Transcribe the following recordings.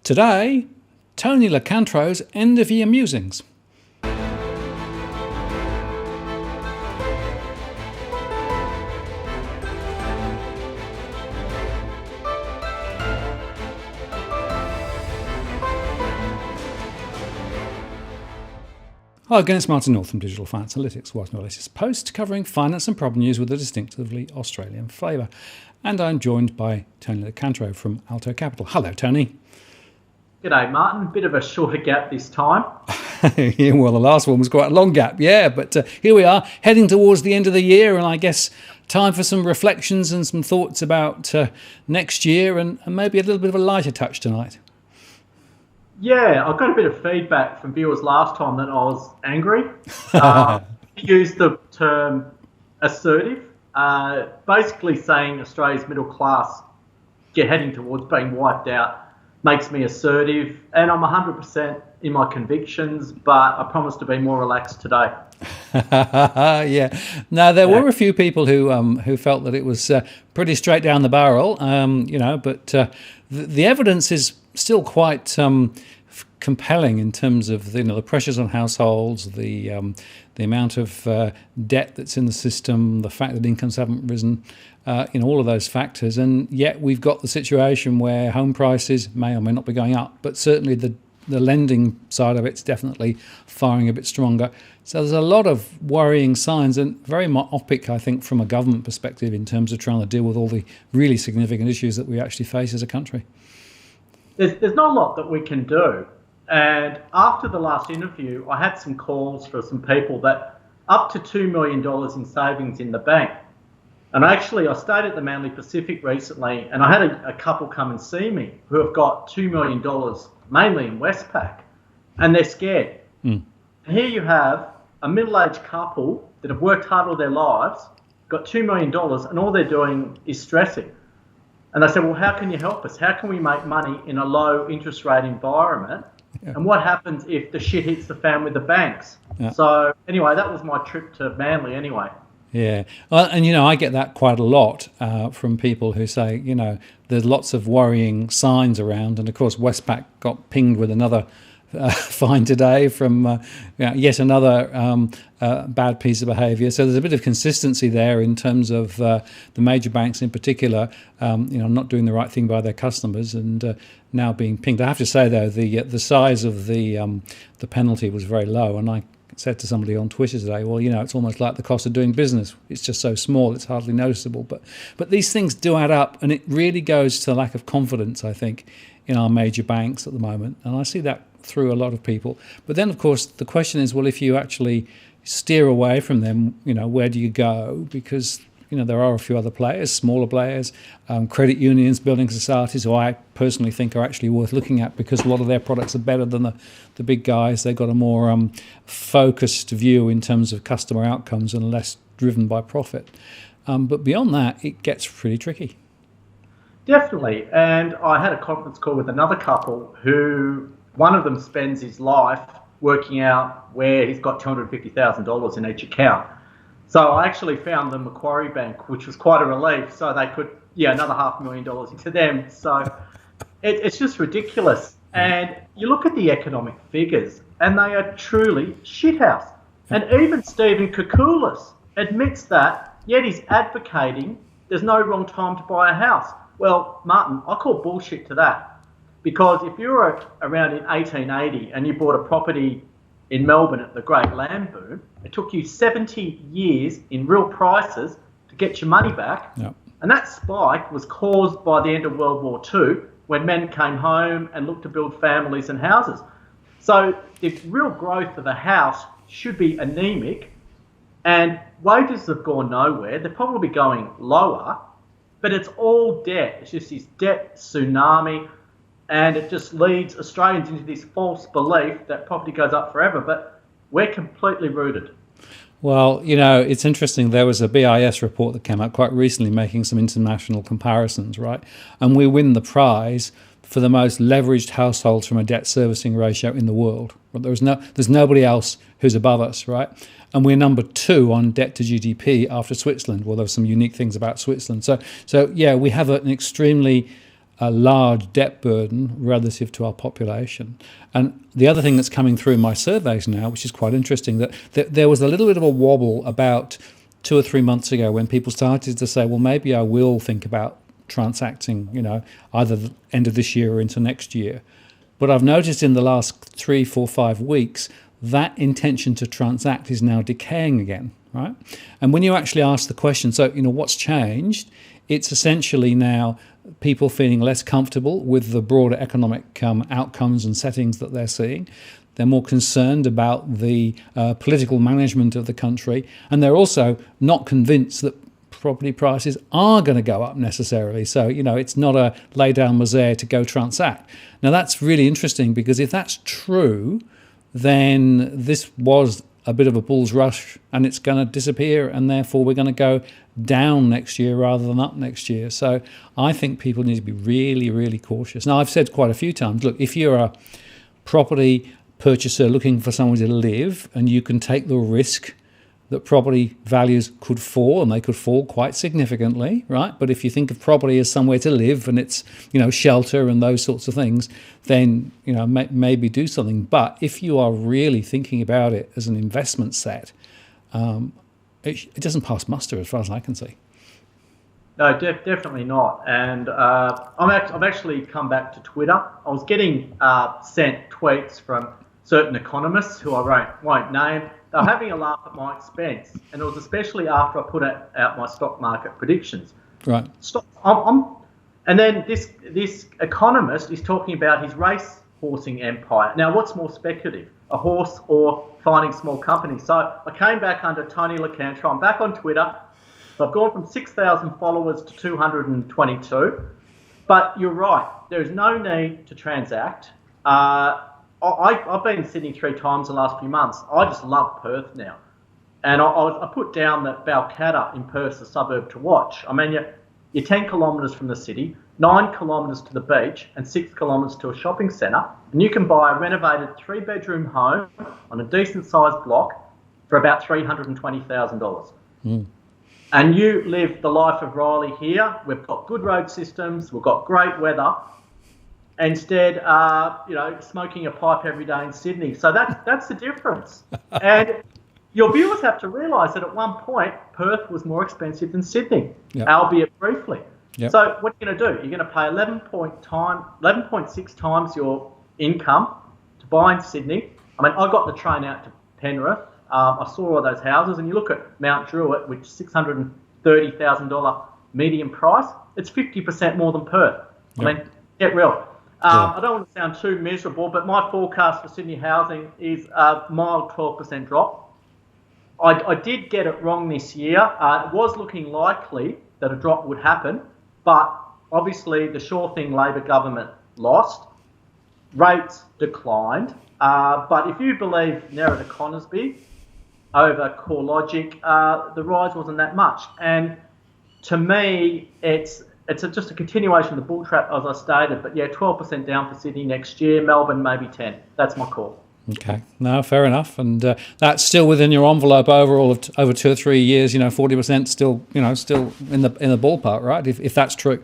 Today, Tony Locantro's end-of-year musings. Hi again, it's Martin North from Digital Finance Analytics, writing our latest post covering finance and problem news with a distinctively Australian flavour. And I'm joined by Tony Locantro from Alto Capital. Hello, Tony. G'day, Martin. Bit of a shorter gap this time. Yeah, well, the last one was quite a long gap, yeah. But here we are, heading towards the end of the year, and I guess time for some reflections and some thoughts about next year and maybe a little bit of a lighter touch tonight. Yeah, I got a bit of feedback from viewers last time that I was angry. Used the term assertive, basically saying Australia's middle class heading towards being wiped out makes me assertive, and I'm 100% in my convictions, but I promise to be more relaxed today. Yeah. Now, there were a few people who felt that it was pretty straight down the barrel, but the evidence is still quite compelling in terms of the pressures on households, the amount of debt that's in the system, the fact that incomes haven't risen, all of those factors, and yet we've got the situation where home prices may or may not be going up, but certainly the lending side of it's definitely firing a bit stronger. So there's a lot of worrying signs, and very myopic, I think, from a government perspective in terms of trying to deal with all the really significant issues that we actually face as a country. There's not a lot that we can do. And after the last interview, I had some calls for some people that up to $2 million in savings in the bank. And I stayed at the Manly Pacific recently, and I had a couple come and see me who have got $2 million, mainly in Westpac, and they're scared. And here you have a middle-aged couple that have worked hard all their lives, got $2 million, and all they're doing is stressing. And they said, well, how can you help us? How can we make money in a low interest rate environment? Yeah. And what happens if the shit hits the fan with the banks? Yeah. So anyway, that was my trip to Manly anyway. Yeah. Well, and, I get that quite a lot from people who say, there's lots of worrying signs around. And, of course, Westpac got pinged with another fine today from yet another bad piece of behaviour. So there's a bit of consistency there in terms of the major banks in particular, not doing the right thing by their customers and now being pinged. I have to say, though, the size of the penalty was very low, and I said to somebody on Twitter today, well, it's almost like the cost of doing business. It's just so small, it's hardly noticeable. But these things do add up, and it really goes to lack of confidence, I think, in our major banks at the moment. And I see that through a lot of people. But then, of course, the question is, well, if you actually steer away from them, where do you go? Because, there are a few other players, smaller players, credit unions, building societies, who I personally think are actually worth looking at because a lot of their products are better than the big guys. They've got a more focused view in terms of customer outcomes and less driven by profit. But beyond that, it gets pretty tricky. Definitely. And I had a conference call with another couple who one of them spends his life working out where he's got $250,000 in each account. So I actually found the Macquarie Bank, which was quite a relief. So they put another $500,000 into them. So it's just ridiculous. And you look at the economic figures, and they are truly shithouse. And even Stephen Koukoulas admits that, yet he's advocating there's no wrong time to buy a house. Well, Martin, I call bullshit to that. Because if you were around in 1880 and you bought a property in Melbourne at the Great Land Boom, it took you 70 years in real prices to get your money back. Yep. And that spike was caused by the end of World War II, when men came home and looked to build families and houses. So the real growth of the house should be anemic, and wages have gone nowhere. They're probably going lower, but it's all debt. It's just this debt tsunami. And it just leads Australians into this false belief that property goes up forever. But we're completely rooted. Well, it's interesting. There was a BIS report that came out quite recently making some international comparisons, right? And we win the prize for the most leveraged households from a debt servicing ratio in the world. There's nobody else who's above us, right? And we're number 2 on debt to GDP after Switzerland. Well, there's some unique things about Switzerland. So yeah, we have an extremely a large debt burden relative to our population. And the other thing that's coming through my surveys now, which is quite interesting, that there was a little bit of a wobble about 2 or 3 months ago when people started to say, well, maybe I will think about transacting, either the end of this year or into next year. But I've noticed in the last 3, 4, 5 weeks, that intention to transact is now decaying again, right? And when you actually ask the question, so, what's changed? It's essentially now people feeling less comfortable with the broader economic outcomes and settings that they're seeing. They're more concerned about the political management of the country, and they're also not convinced that property prices are going to go up necessarily. So, it's not a lay down misere to go transact. Now, that's really interesting, because if that's true, then this was a bit of a bull's rush and it's going to disappear, and therefore we're going to go down next year rather than up next year. So I think people need to be really, really cautious. Now, I've said quite a few times, look, if you're a property purchaser looking for somewhere to live and you can take the risk that property values could fall, and they could fall quite significantly, right? But if you think of property as somewhere to live and it's, shelter and those sorts of things, then, maybe do something. But if you are really thinking about it as an investment set, it doesn't pass muster as far as I can see. No, definitely not. And I've actually come back to Twitter. I was getting sent tweets from certain economists who I won't name. They were having a laugh at my expense, and it was especially after I put out my stock market predictions. Right. And then this economist is talking about his race horsing empire. Now, what's more speculative, a horse or finding small companies? So I came back under Tony Locantro. I'm back on Twitter. So I've gone from 6,000 followers to 222. But you're right, there is no need to transact. I've been in Sydney 3 times in the last few months. I just love Perth now. And I put down that Balcatta in Perth's a suburb to watch. I mean, you're 10 kilometres from the city, 9 kilometres to the beach, and 6 kilometres to a shopping centre. And you can buy a renovated 3-bedroom home on a decent-sized block for about $320,000. Mm. And you live the life of Riley here. We've got good road systems. We've got great weather. Instead, smoking a pipe every day in Sydney. So that's the difference. And your viewers have to realise that at one point, Perth was more expensive than Sydney, albeit briefly. Yep. So what are you going to do? You're going to pay 11.6 times your income to buy in Sydney. I mean, I got the train out to Penrith. I saw all those houses, and you look at Mount Druitt, which is $630,000 median price. It's 50% more than Perth. Yep. I mean, get real. I don't want to sound too miserable, but my forecast for Sydney housing is a mild 12% drop. I did get it wrong this year. It was looking likely that a drop would happen, but obviously the sure thing Labor government lost. Rates declined. But if you believe Nerida Conisbee over CoreLogic, the rise wasn't that much. And to me, it's just a continuation of the bull trap, as I stated. But 12% down for Sydney next year. Melbourne, maybe 10. That's my call. Okay, no, fair enough, and that's still within your envelope overall of over 2 or 3 years. 40% still, still in the ballpark, right? If that's true.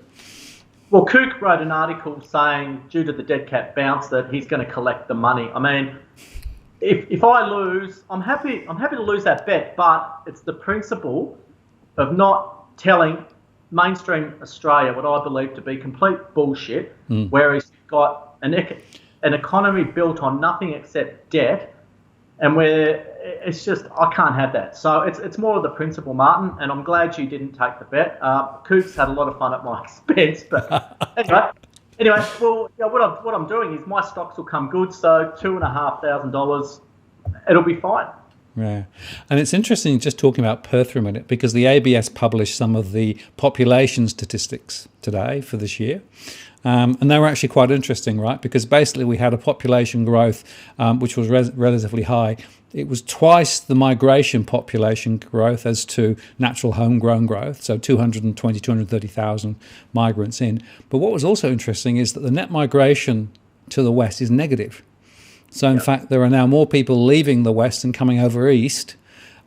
Well, Kook wrote an article saying, due to the dead cat bounce, that he's going to collect the money. I mean, if I lose, I'm happy to lose that bet, but it's the principle of not telling mainstream Australia what I believe to be complete bullshit, where he's got an economy built on nothing except debt, and where it's just, I can't have that. So it's more of the principle, Martin, and I'm glad you didn't take the bet. Kook's had a lot of fun at my expense, but anyway, well, what I'm doing is my stocks will come good, so $2,500, it'll be fine. Yeah, and it's interesting just talking about Perth for a minute, because the ABS published some of the population statistics today for this year. And they were actually quite interesting, right? Because basically we had a population growth which was relatively high. It was twice the migration population growth as to natural homegrown growth, so 230,000 migrants in. But what was also interesting is that the net migration to the west is negative. So in fact, there are now more people leaving the west and coming over east,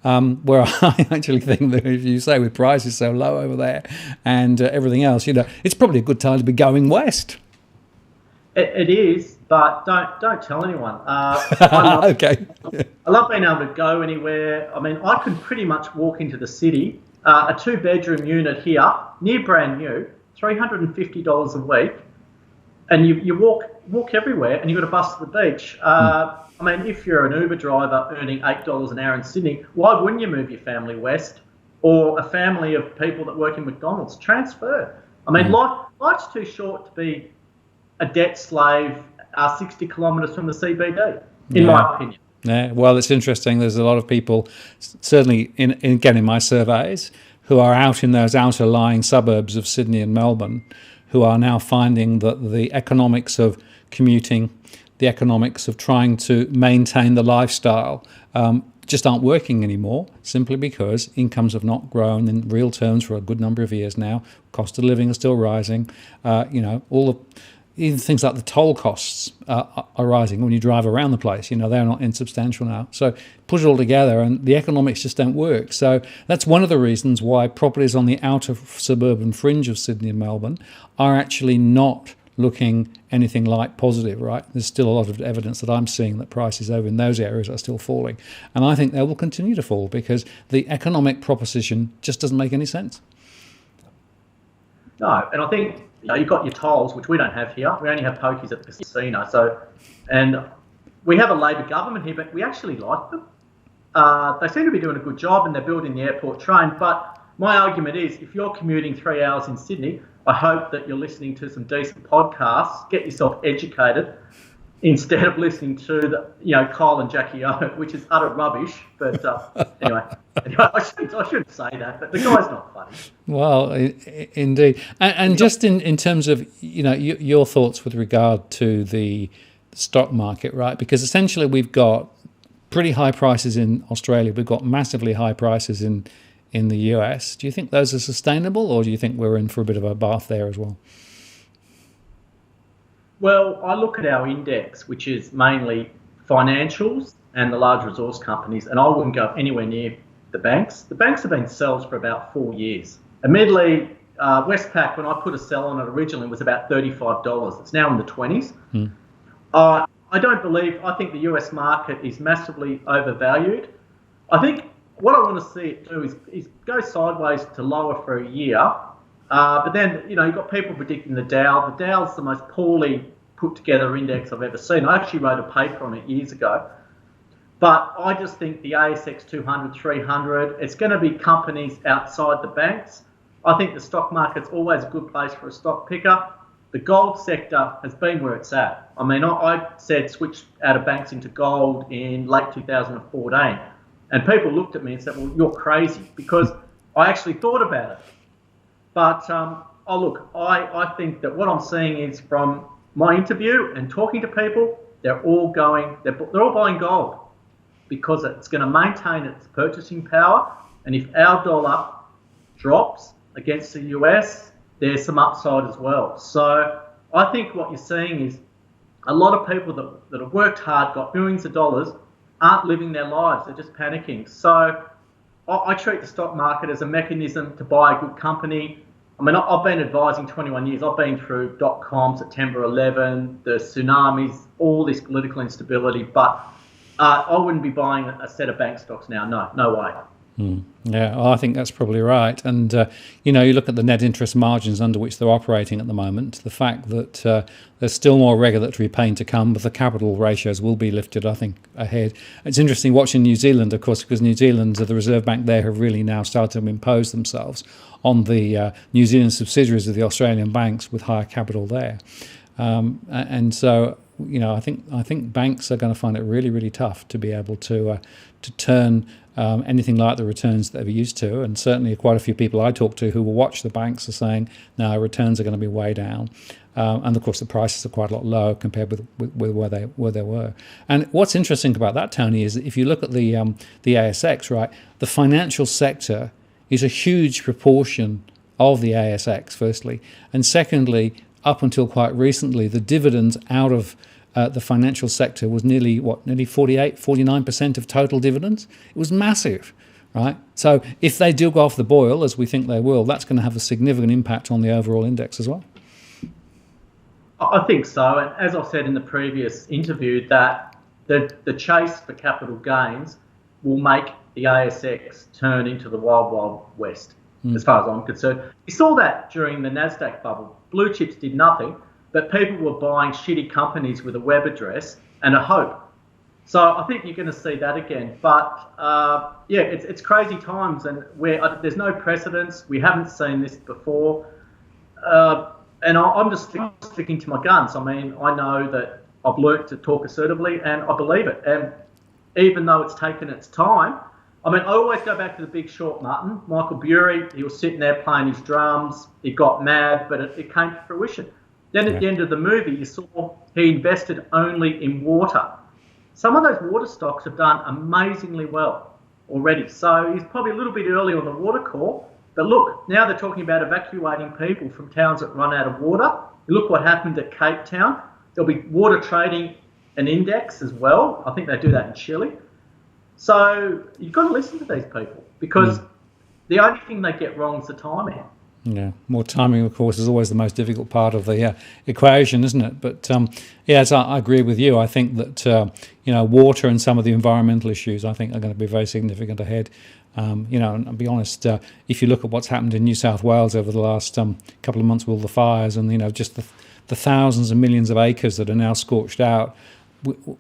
Where I actually think that if you say with prices so low over there and everything else, it's probably a good time to be going west. It is, but don't tell anyone. I Okay. love being able to go anywhere. I mean, I can pretty much walk into the city. A 2-bedroom unit here, near brand new, $350 a week, and you walk everywhere, and you've got a bus to the beach. I mean, if you're an Uber driver earning $8 an hour in Sydney, why wouldn't you move your family west? Or a family of people that work in McDonald's, transfer. I mean, life's too short to be a debt slave 60 kilometres from the CBD, in my opinion. Yeah, well, it's interesting. There's a lot of people, certainly in my surveys, who are out in those outer lying suburbs of Sydney and Melbourne, who are now finding that the economics of commuting, the economics of trying to maintain the lifestyle, just aren't working anymore, simply because incomes have not grown in real terms for a good number of years now. Cost of living is still rising. Even things like the toll costs are rising when you drive around the place. They're not insubstantial now. So put it all together and the economics just don't work. So that's one of the reasons why properties on the outer suburban fringe of Sydney and Melbourne are actually not looking anything like positive, right? There's still a lot of evidence that I'm seeing that prices over in those areas are still falling. And I think they will continue to fall because the economic proposition just doesn't make any sense. No, and I think you've got your tolls, which we don't have here. We only have pokies at the casino. And we have a Labor government here, but we actually like them. They seem to be doing a good job, and they're building the airport train. But my argument is, if you're commuting 3 hours in Sydney, I hope that you're listening to some decent podcasts. Get yourself educated instead of listening to Kyle and Jackie O, which is utter rubbish. But anyway, I shouldn't say that. But the guy's not funny. Well, indeed, and just in terms of your thoughts with regard to the stock market, right? Because essentially we've got pretty high prices in Australia. We've got massively high prices in the US. Do you think those are sustainable, or do you think we're in for a bit of a bath there as well? Well, I look at our index, which is mainly financials and the large resource companies, and I wouldn't go anywhere near the banks. The banks have been sells for about 4 years. Admittedly, Westpac, when I put a sell on it originally, was about $35. It's now in the 20s. I think the US market is massively overvalued. I think what I want to see it do is go sideways to lower for a year. But then, you've got people predicting the Dow. The Dow's the most poorly put together index I've ever seen. I actually wrote a paper on it years ago. But I just think the ASX 200, 300, it's going to be companies outside the banks. I think the stock market's always a good place for a stock picker. The gold sector has been where it's at. I mean, I said switch out of banks into gold in late 2014. And people looked at me and said, well, you're crazy, because I actually thought about it. But I think that what I'm seeing is, from my interview and talking to people, they're all buying gold because it's going to maintain its purchasing power. And if our dollar drops against the US, there's some upside as well. So I think what you're seeing is a lot of people that have worked hard, got millions of dollars, aren't living their lives. They're just panicking. So I treat the stock market as a mechanism to buy a good company. I mean, I've been advising 21 years. I've been through .com, September 11, the tsunamis, all this political instability. But I wouldn't be buying a set of bank stocks now. No way. Yeah, well, I think that's probably right. And, you look at the net interest margins under which they're operating at the moment, the fact that there's still more regulatory pain to come, but the capital ratios will be lifted, I think, ahead. It's interesting watching New Zealand, of course, because New Zealand, the Reserve Bank there, have really now started to impose themselves on the New Zealand subsidiaries of the Australian banks with higher capital there. And so, I think banks are going to find it really, really tough to be able to turn anything like the returns that they're used to. And certainly quite a few people I talk to who will watch the banks are saying, no, returns are going to be way down. And of course, the prices are quite a lot lower compared with where they were. And what's interesting about that, Tony, is that if you look at the ASX, right, the financial sector is a huge proportion of the ASX, firstly. And secondly, up until quite recently, the dividends out of the financial sector was nearly 49% of total dividends. It was massive. right? So if they do go off the boil, as we think they will, that's going to have a significant impact on the overall index as well. I think so. And as I said in the previous interview, that the chase for capital gains will make the ASX turn into the wild, wild west, as far as I'm concerned. We saw that during the NASDAQ bubble. Blue chips did nothing, but people were buying shitty companies with a web address and a hope. So I think you're going to see that again. But yeah, it's crazy times, and there's no precedence. We haven't seen this before. And I'm just sticking to my guns. I mean, I know that I've learnt to talk assertively, and I believe it. And even though it's taken its time, I mean, I always go back to The Big Short, Martin. Michael Bury, he was sitting there playing his drums. He got mad, but it came to fruition. Then at the end of the movie, you saw he invested only in water. Some of those water stocks have done amazingly well already. So he's probably a little bit early on the water call. But look, now they're talking about evacuating people from towns that run out of water. Look what happened at Cape Town. There'll be water trading an index as well. I think they do that in Chile. So you've got to listen to these people, because the only thing they get wrong is the timing. Yeah, more timing, of course, is always the most difficult part of the equation, isn't it? But yeah, so I agree with you. I think that water and some of the environmental issues, I think, are going to be very significant ahead. And I'll be honest, if you look at what's happened in New South Wales over the last couple of months with all the fires, and just the thousands and millions of acres that are now scorched out,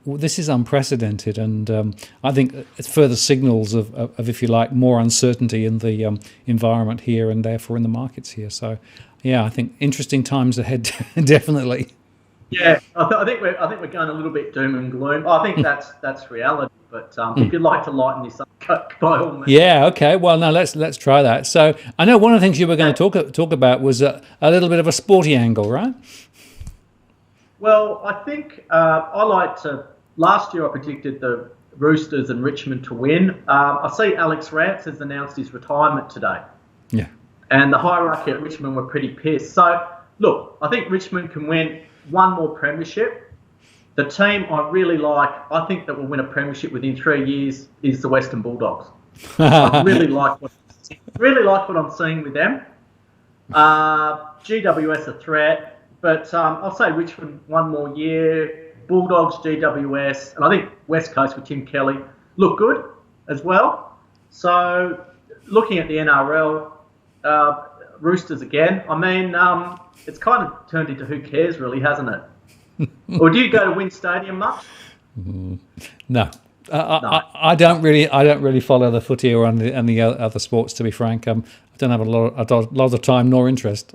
this is unprecedented, and I think it's further signals of, if you like, more uncertainty in the environment here, and therefore in the markets here. So, yeah, I think interesting times ahead, definitely. Yeah, I think we're going a little bit doom and gloom. I think that's reality. But if you'd like to lighten this up, by all means. Yeah. Okay. Well, no. Let's try that. So, I know one of the things you were going to talk about was a little bit of a sporty angle, right? Well, I think I like to. Last year, I predicted the Roosters and Richmond to win. I see Alex Rance has announced his retirement today. Yeah. And the hierarchy at Richmond were pretty pissed. So, look, I think Richmond can win one more premiership. The team I really like, I think that will win a premiership within 3 years, is the Western Bulldogs. I really like what I'm seeing with them. GWS a threat. But I'll say Richmond one more year, Bulldogs, GWS, and I think West Coast with Tim Kelly look good as well. So looking at the NRL, Roosters again, I mean, it's kind of turned into who cares really, hasn't it? Or do you go to Wynn Stadium much? No. I don't really follow the footy or any other sports, to be frank. I don't have a lot of time nor interest.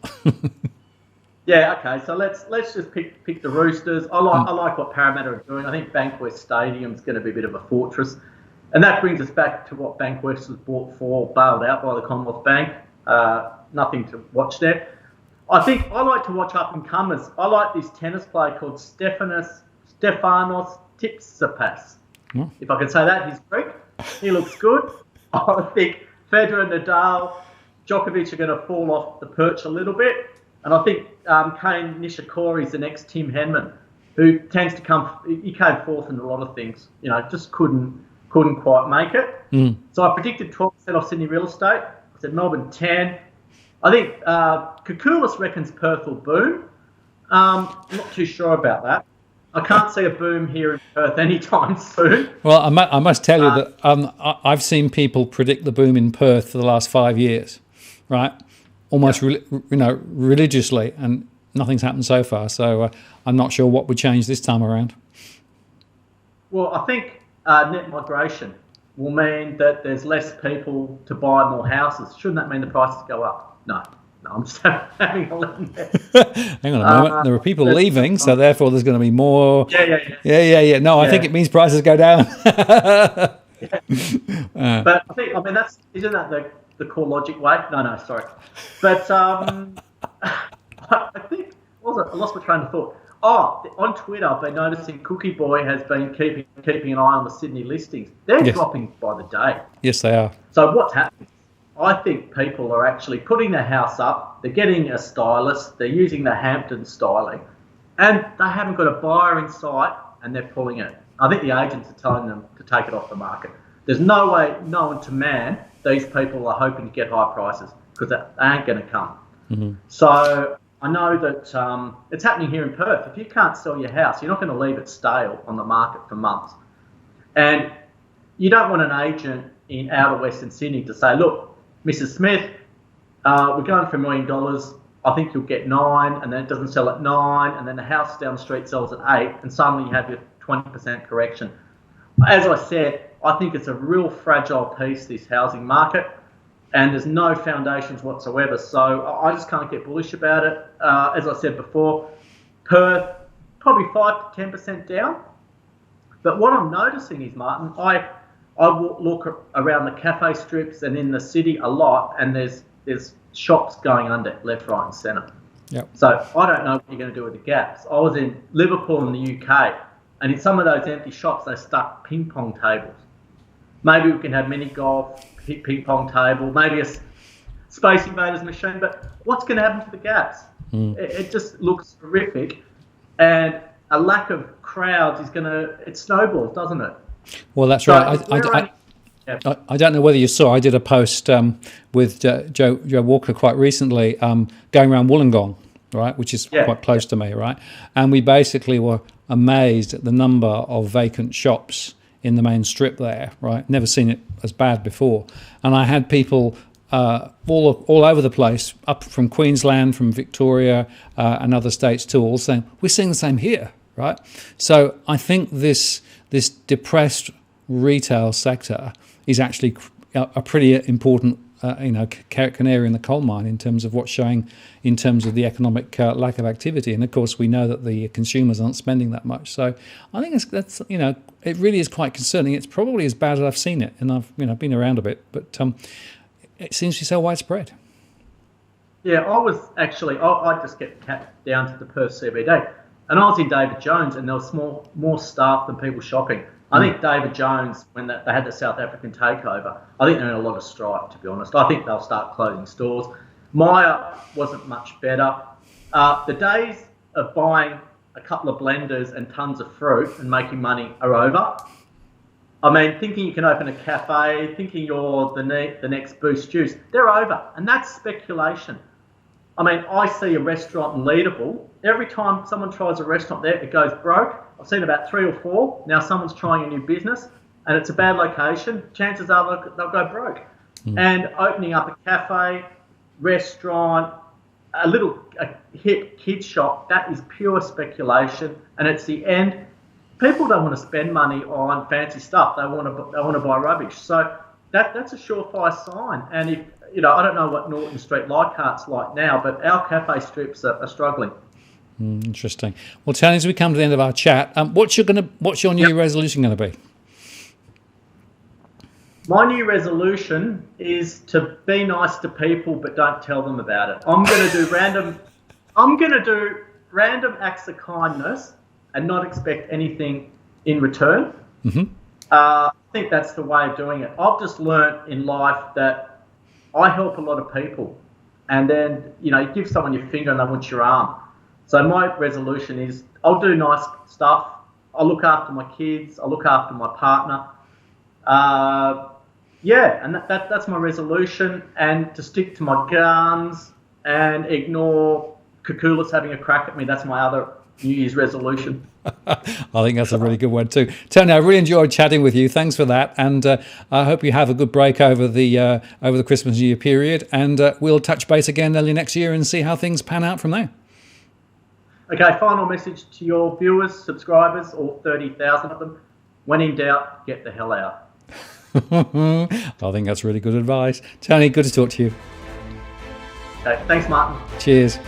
Yeah, okay. So let's just pick the Roosters. I like what Parramatta are doing. I think Bankwest Stadium is going to be a bit of a fortress, and that brings us back to what Bankwest was bought for, bailed out by the Commonwealth Bank. Nothing to watch there. I think I like to watch up and comers. I like this tennis player called Stefanos Tsitsipas. If I can say that, he's Greek. He looks good. I think Federer, Nadal, Djokovic are going to fall off the perch a little bit. And I think Kane Nishikori is the next Tim Henman, who tends to he came fourth in a lot of things, just couldn't quite make it. So I predicted 12% off Sydney real estate. I said Melbourne 10. I think Kukulis reckons Perth will boom. I'm not too sure about that. I can't see a boom here in Perth anytime soon. Well, I must tell you that I've seen people predict the boom in Perth for the last 5 years, right? Almost religiously, and nothing's happened so far. So I'm not sure what would change this time around. Well, I think net migration will mean that there's less people to buy more houses. Shouldn't that mean the prices go up? No, I'm just having a look there. Hang on a moment. There are people leaving, so therefore there's going to be more. Yeah. No, I think it means prices go down. But isn't that the core logic way? No, sorry. But I think, what was it? I lost my train of thought. On Twitter, I've been noticing Cookie Boy has been keeping an eye on the Sydney listings. They're dropping by the day. Yes, they are. So what's happening? I think people are actually putting their house up. They're getting a stylist. They're using the Hampton styling, and they haven't got a buyer in sight, and they're pulling it. I think the agents are telling them to take it off the market. There's no way known to man these people are hoping to get high prices, because they ain't going to come. Mm-hmm. So I know that it's happening here in Perth. If you can't sell your house, you're not going to leave it stale on the market for months. And you don't want an agent in outer Western Sydney to say, look, Mrs. Smith, we're going for $1 million. I think you'll get 9, and then it doesn't sell at 9, and then the house down the street sells at 8, and suddenly you have your 20% correction. As I said, I think it's a real fragile piece, this housing market, and there's no foundations whatsoever. So I just can't get bullish about it. As I said before, Perth, probably 5 to 10% down. But what I'm noticing is, Martin, I look around the cafe strips and in the city a lot, and there's shops going under left, right, and centre. Yep. So I don't know what you're going to do with the gaps. I was in Liverpool in the UK, and in some of those empty shops, they stuck ping pong tables. Maybe we can have mini golf, ping pong table, maybe a Space Invaders machine. But what's going to happen to the gaps? It just looks horrific, and a lack of crowds is it snowballs, doesn't it? Well, that's right. I don't know whether you saw, I did a post with Joe Walker quite recently, going around Wollongong, right, which is quite close to me, right? And we basically were amazed at the number of vacant shops in the main strip there, right? Never seen it as bad before. And I had people all over the place, up from Queensland, from Victoria, and other states too, all saying, we're seeing the same here, right? So I think this depressed retail sector is actually a pretty important canary in the coal mine in terms of what's showing in terms of the economic lack of activity. And of course we know that the consumers aren't spending that much. So I think that's it really is quite concerning. It's probably as bad as I've seen it, and I've been around a bit, but it seems to be so widespread. Yeah, I just get down to the Perth CBD, and I was in David Jones, and there was more staff than people shopping. I think David Jones, when they had the South African takeover, I think they're in a lot of strife, to be honest. I think they'll start closing stores. Myer wasn't much better. The days of buying a couple of blenders and tons of fruit and making money are over. I mean, thinking you can open a cafe, thinking you're the next Boost Juice, they're over. And that's speculation. I mean, I see a restaurant in Leederville. Every time someone tries a restaurant there, it goes broke. I've seen about 3 or 4. Now someone's trying a new business and it's a bad location. Chances are they'll go broke. And opening up a cafe, restaurant, a hip kids shop, that is pure speculation. And it's the end. People don't want to spend money on fancy stuff. They want to buy rubbish. So that's a surefire sign. And if I don't know what Norton Street Leichhardt's like now, but our cafe strips are struggling. Interesting. Well, Tony, as we come to the end of our chat, what's your New Year resolution going to be? My new resolution is to be nice to people, but don't tell them about it. I'm going to do random acts of kindness and not expect anything in return. Mm-hmm. I think that's the way of doing it. I've just learnt in life that I help a lot of people, and then you give someone your finger and they want your arm. So my resolution is I'll do nice stuff. I'll look after my kids. I'll look after my partner. And that's my resolution. And to stick to my guns and ignore Kukulis having a crack at me. That's my other New Year's resolution. I think that's a really good one too. Tony, I really enjoyed chatting with you. Thanks for that. And I hope you have a good break over the Christmas New Year period. And we'll touch base again early next year and see how things pan out from there. Okay, final message to your viewers, subscribers, all 30,000 of them. When in doubt, get the hell out. I think that's really good advice. Tony, good to talk to you. Okay, thanks, Martin. Cheers.